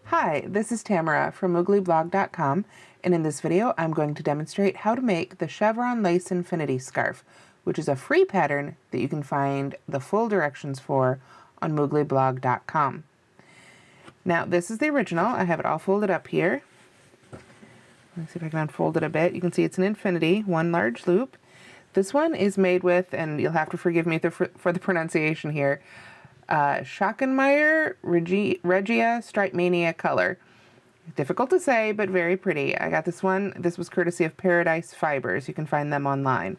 Hi, this is Tamara from mooglyblog.com, and in this video I'm going to demonstrate how to make the Chevron Lace Infinity Scarf, which is a free pattern that you can find the full directions for on mooglyblog.com. Now this is the original. I have it all folded up here. Let's see if I can unfold it a bit. You can see it's an infinity, one large loop. This one is made with, and you'll have to forgive me for the pronunciation here, Schockenmeyer Regia Stripe Mania color. Difficult to say, but very pretty. I got this one. This was courtesy of Paradise Fibers. You can find them online.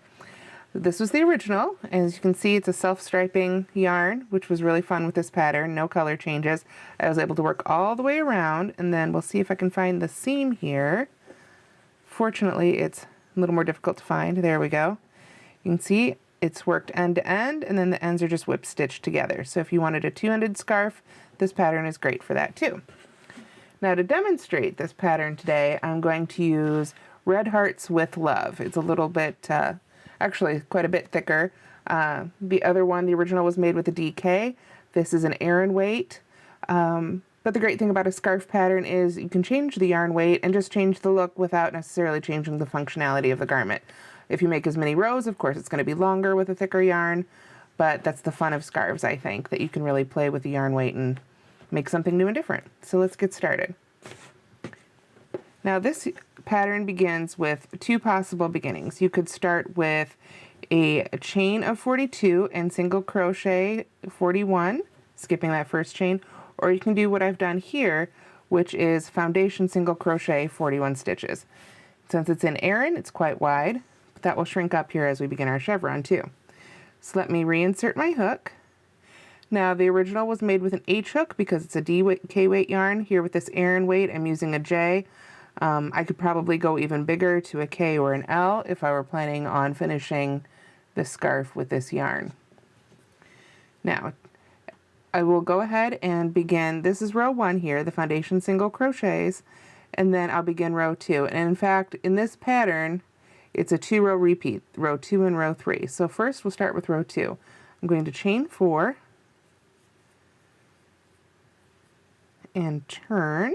This was the original. As you can see, it's a self-striping yarn, which was really fun with this pattern. No color changes. I was able to work all the way around, and then we'll see if I can find the seam here. Fortunately, it's a little more difficult to find. There we go. You can see it's worked end to end, and then the ends are just whip stitched together. So if you wanted a two-ended scarf, this pattern is great for that too. Now to demonstrate this pattern today, I'm going to use Red Hearts with Love. It's a little bit, actually quite a bit thicker. The other one, the original, was made with a DK. This is an Aran weight. But the great thing about a scarf pattern is you can change the yarn weight and just change the look without necessarily changing the functionality of the garment. If you make as many rows, of course, it's going to be longer with a thicker yarn, but that's the fun of scarves, I think, that you can really play with the yarn weight and make something new and different. So let's get started. Now this pattern begins with two possible beginnings. You could start with a chain of 42 and single crochet 41, skipping that first chain, or you can do what I've done here, which is foundation single crochet 41 stitches. Since it's in Aran, it's quite wide, but that will shrink up here as we begin our chevron too. So let me reinsert my hook. Now the original was made with an H hook because it's a DK weight yarn. Here with this Aran weight, I'm using a J. I could probably go even bigger to a K or an L if I were planning on finishing the scarf with this yarn. Now I will go ahead and begin. This is row 1 here, the foundation single crochets, and then I'll begin row 2. And in fact, in this pattern, it's a 2-row repeat, row 2 and row 3. So first we'll start with row 2. I'm going to chain 4 and turn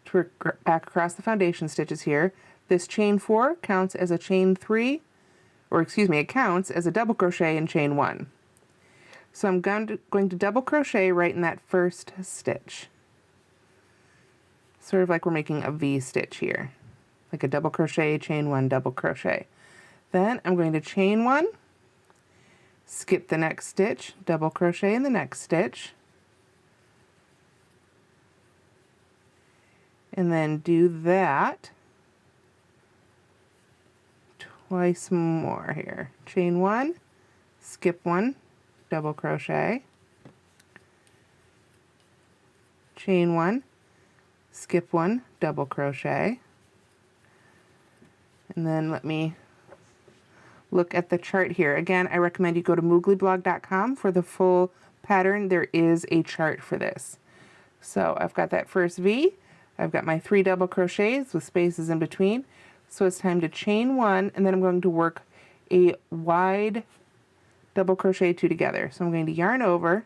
to work back across the foundation stitches here. This chain 4 counts as a chain 3, or excuse me, it counts as a double crochet in chain 1. So I'm going to double crochet right in that first stitch. Sort of like we're making a V stitch here. Like a double crochet, chain 1, double crochet. Then I'm going to chain 1, skip the next stitch, double crochet in the next stitch, and then do that twice more here. Chain 1, skip 1, double crochet, chain 1, skip 1, double crochet, and then let me look at the chart here. Again, I recommend you go to mooglyblog.com for the full pattern. There is a chart for this. So I've got that first V, I've got my 3 double crochets with spaces in between, so it's time to chain 1, and then I'm going to work a wide double crochet 2 together. So I'm going to yarn over,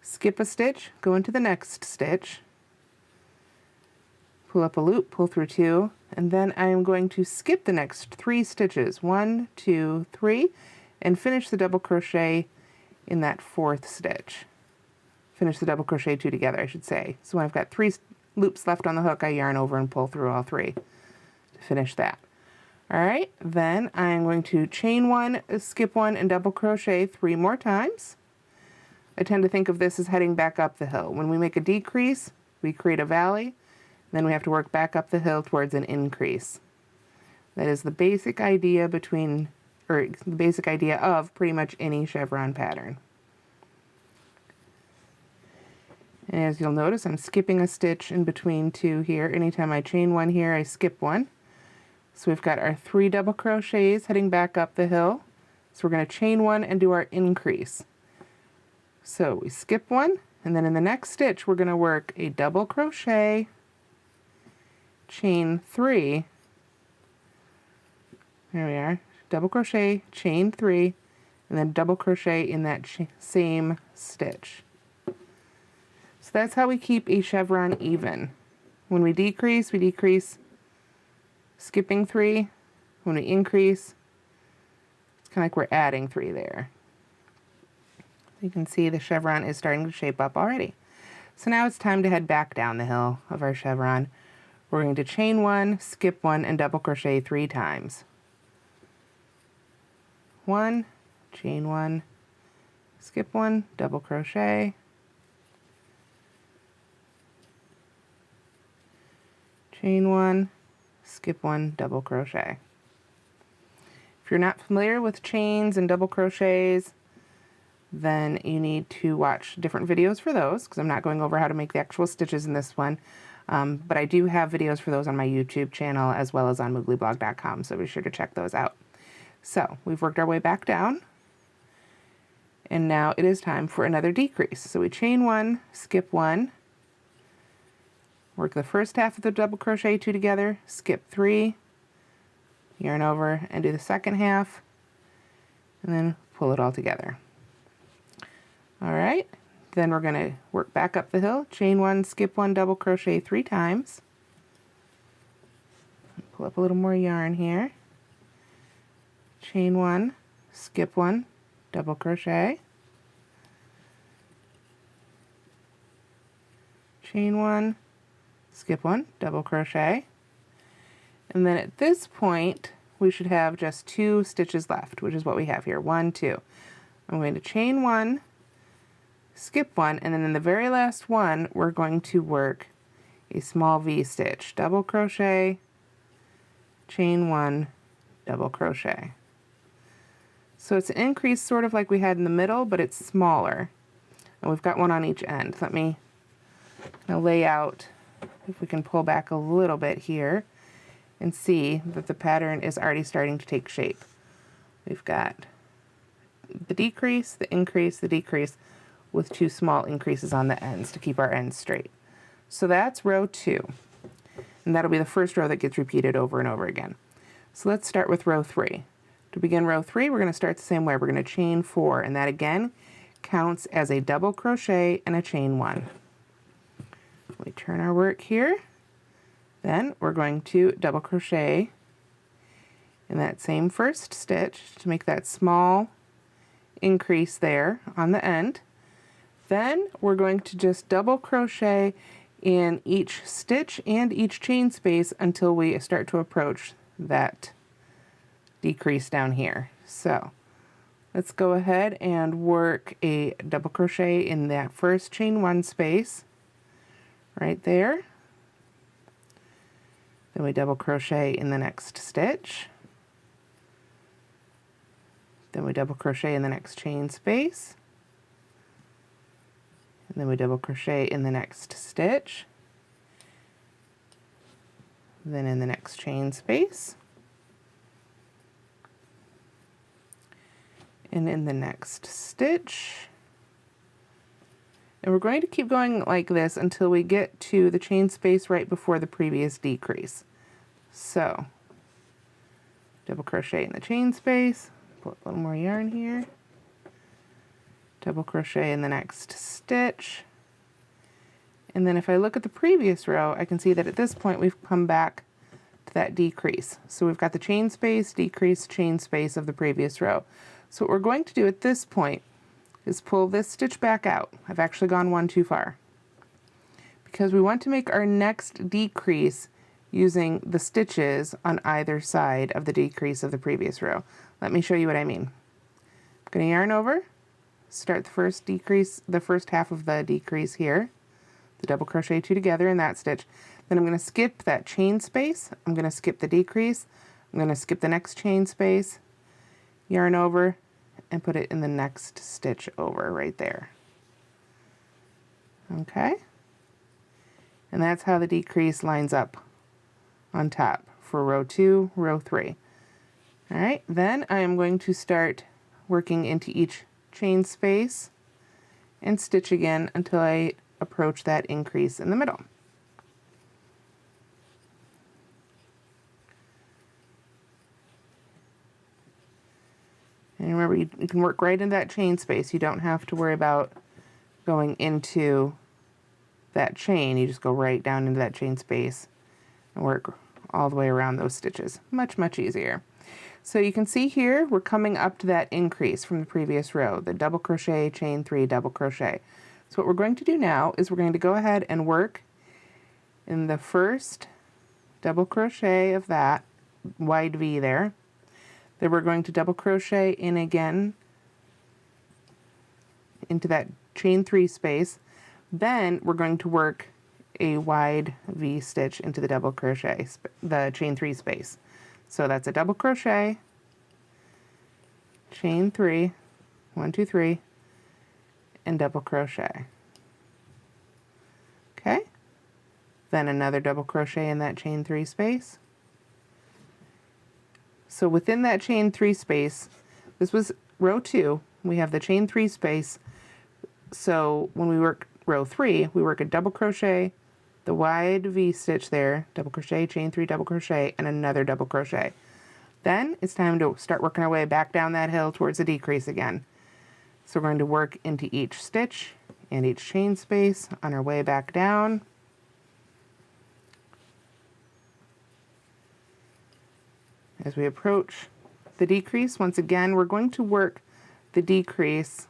skip a stitch, go into the next stitch, pull up a loop, pull through 2, and then I am going to skip the next 3 stitches, 1, 2, 3, and finish the double crochet in that 4th stitch. Finish the double crochet 2 together, I should say. So when I've got 3 loops left on the hook, I yarn over and pull through all 3 to finish that. Alright, then I'm going to chain 1, skip 1, and double crochet 3 more times. I tend to think of this as heading back up the hill. When we make a decrease, we create a valley, then we have to work back up the hill towards an increase. That is the basic idea of pretty much any chevron pattern. And as you'll notice, I'm skipping a stitch in between 2 here. Anytime I chain 1 here, I skip 1. So we've got our 3 double crochets heading back up the hill. So we're going to chain 1 and do our increase. So we skip 1, and then in the next stitch we're going to work a double crochet, chain 3, there we are, double crochet, chain 3, and then double crochet in that same stitch. So that's how we keep a chevron even. When we decrease, skipping 3. When we increase, it's kind of like we're adding 3 there. You can see the chevron is starting to shape up already. So now it's time to head back down the hill of our chevron. We're going to chain 1, skip 1, and double crochet 3 times. 1, chain 1, skip 1, double crochet, chain 1, skip 1, double crochet. If you're not familiar with chains and double crochets, then you need to watch different videos for those, because I'm not going over how to make the actual stitches in this one. But I do have videos for those on my YouTube channel as well as on mooglyblog.com, so be sure to check those out. So we've worked our way back down, and now it is time for another decrease. So we chain 1, skip 1, work the first half of the double crochet 2 together, skip 3, yarn over and do the second half, and then pull it all together. Alright, then we're going to work back up the hill, chain 1, skip 1, double crochet 3 times, pull up a little more yarn here, chain 1, skip 1, double crochet, chain 1, skip 1, double crochet, and then at this point we should have just 2 stitches left, which is what we have here, 1, 2. I'm going to chain 1, skip 1, and then in the very last one we're going to work a small V-stitch, double crochet, chain 1, double crochet. So it's an increase sort of like we had in the middle, but it's smaller, and we've got one on each end. Let me lay out, if we can pull back a little bit here and see that the pattern is already starting to take shape. We've got the decrease, the increase, the decrease, with 2 small increases on the ends to keep our ends straight. So that's row 2, and that'll be the first row that gets repeated over and over again. So let's start with row 3. To begin row 3, we're going to start the same way. We're going to chain 4, and that again counts as a double crochet and a chain 1. We turn our work here, then we're going to double crochet in that same first stitch to make that small increase there on the end. Then we're going to just double crochet in each stitch and each chain space until we start to approach that decrease down here. So let's go ahead and work a double crochet in that first chain 1 space right there. Then we double crochet in the next stitch. Then we double crochet in the next chain space. And then we double crochet in the next stitch, then in the next chain space, and in the next stitch. And we're going to keep going like this until we get to the chain space right before the previous decrease. So double crochet in the chain space, pull a little more yarn here, double crochet in the next stitch, and then if I look at the previous row, I can see that at this point we've come back to that decrease. So we've got the chain space, decrease, chain space of the previous row. So what we're going to do at this point is pull this stitch back out. I've actually gone one too far, because we want to make our next decrease using the stitches on either side of the decrease of the previous row. Let me show you what I mean. I'm going to yarn over, start the first decrease, the first half of the decrease here, the double crochet 2 together in that stitch. Then I'm going to skip that chain space, I'm going to skip the decrease, I'm going to skip the next chain space, yarn over, and put it in the next stitch over right there. Okay? And that's how the decrease lines up on top for row 2, row 3. Alright, then I am going to start working into each chain space and stitch again until I approach that increase in the middle. And remember, you can work right in that chain space. You don't have to worry about going into that chain. You just go right down into that chain space and work all the way around those stitches. Much, much easier. So you can see here, we're coming up to that increase from the previous row, the double crochet, chain 3, double crochet. So what we're going to do now is we're going to go ahead and work in the first double crochet of that wide V there. Then we're going to double crochet in again into that chain 3 space. Then we're going to work a wide V stitch into the double crochet, the chain 3 space. So that's a double crochet, chain 3, 1, 2, 3, and double crochet. Okay, then another double crochet in that chain 3 space. So within that chain 3 space, this was row 2, we have the chain 3 space. So when we work row 3, we work a double crochet, the wide V stitch there, double crochet, chain 3, double crochet, and another double crochet. Then it's time to start working our way back down that hill towards the decrease again. So we're going to work into each stitch and each chain space on our way back down. As we approach the decrease, once again, we're going to work the decrease,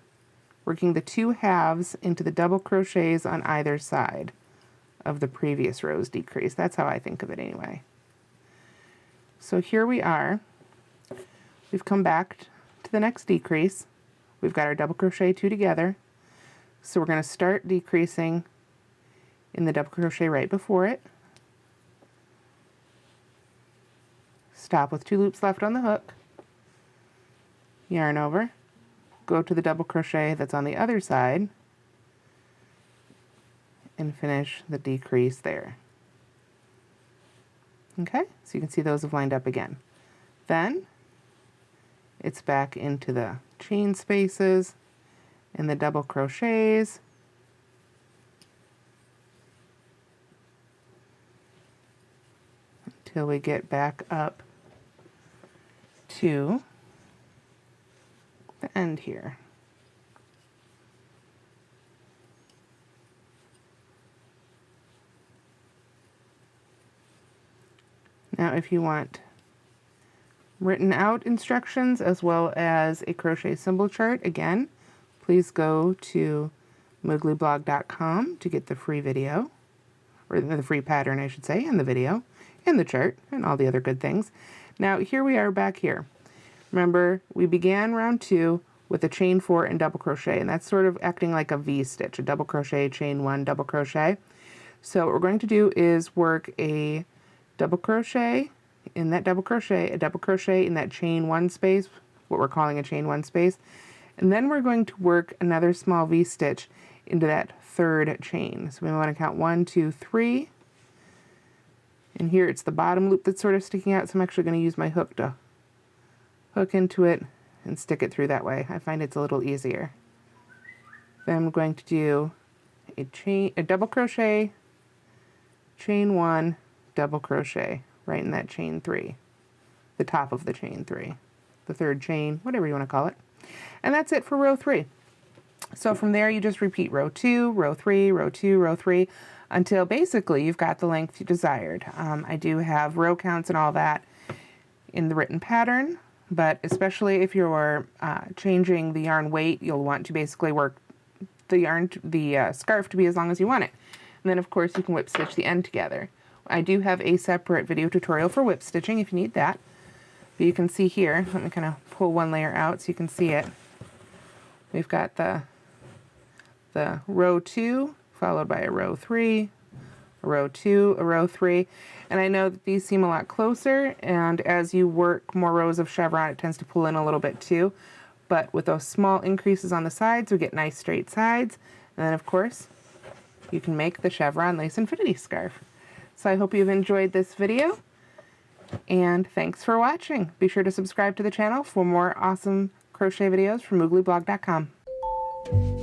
working the 2 halves into the double crochets on either side of the previous row's decrease. That's how I think of it anyway. So here we are. We've come back to the next decrease. We've got our double crochet 2 together. So we're going to start decreasing in the double crochet right before it. Stop with 2 loops left on the hook, yarn over, go to the double crochet that's on the other side, and finish the decrease there. Okay, so you can see those have lined up again. Then it's back into the chain spaces and the double crochets. Until we get back up to the end here. Now if you want written out instructions as well as a crochet symbol chart, again, please go to mooglyblog.com to get the free video, or the free pattern I should say, and the video, and the chart, and all the other good things. Now here we are back here. Remember, we began round 2 with a chain 4 and double crochet, and that's sort of acting like a V stitch, a double crochet, chain 1, double crochet. So what we're going to do is work a double crochet in that double crochet, a double crochet in that chain 1 space, what we're calling a chain 1 space, and then we're going to work another small V stitch into that 3rd chain. So we want to count 1, 2, 3, and here it's the bottom loop that's sort of sticking out, so I'm actually going to use my hook to hook into it and stick it through that way. I find it's a little easier. Then I'm going to do a double crochet, chain 1, double crochet right in that chain 3, the top of the chain 3, the 3rd chain, whatever you want to call it. And that's it for row 3. So from there you just repeat row 2, row 3, row 2, row 3, until basically you've got the length you desired. I do have row counts and all that in the written pattern, but especially if you're changing the yarn weight, you'll want to basically work the scarf to be as long as you want it. And then of course you can whip stitch the end together. I do have a separate video tutorial for whip stitching if you need that. But you can see here, let me kind of pull one layer out so you can see it. We've got the row 2 followed by a row 3, a row 2, a row 3. And I know that these seem a lot closer, and as you work more rows of chevron, it tends to pull in a little bit too. But with those small increases on the sides, we get nice straight sides. And then of course, you can make the chevron lace infinity scarf. So I hope you've enjoyed this video, and thanks for watching. Be sure to subscribe to the channel for more awesome crochet videos from mooglyblog.com.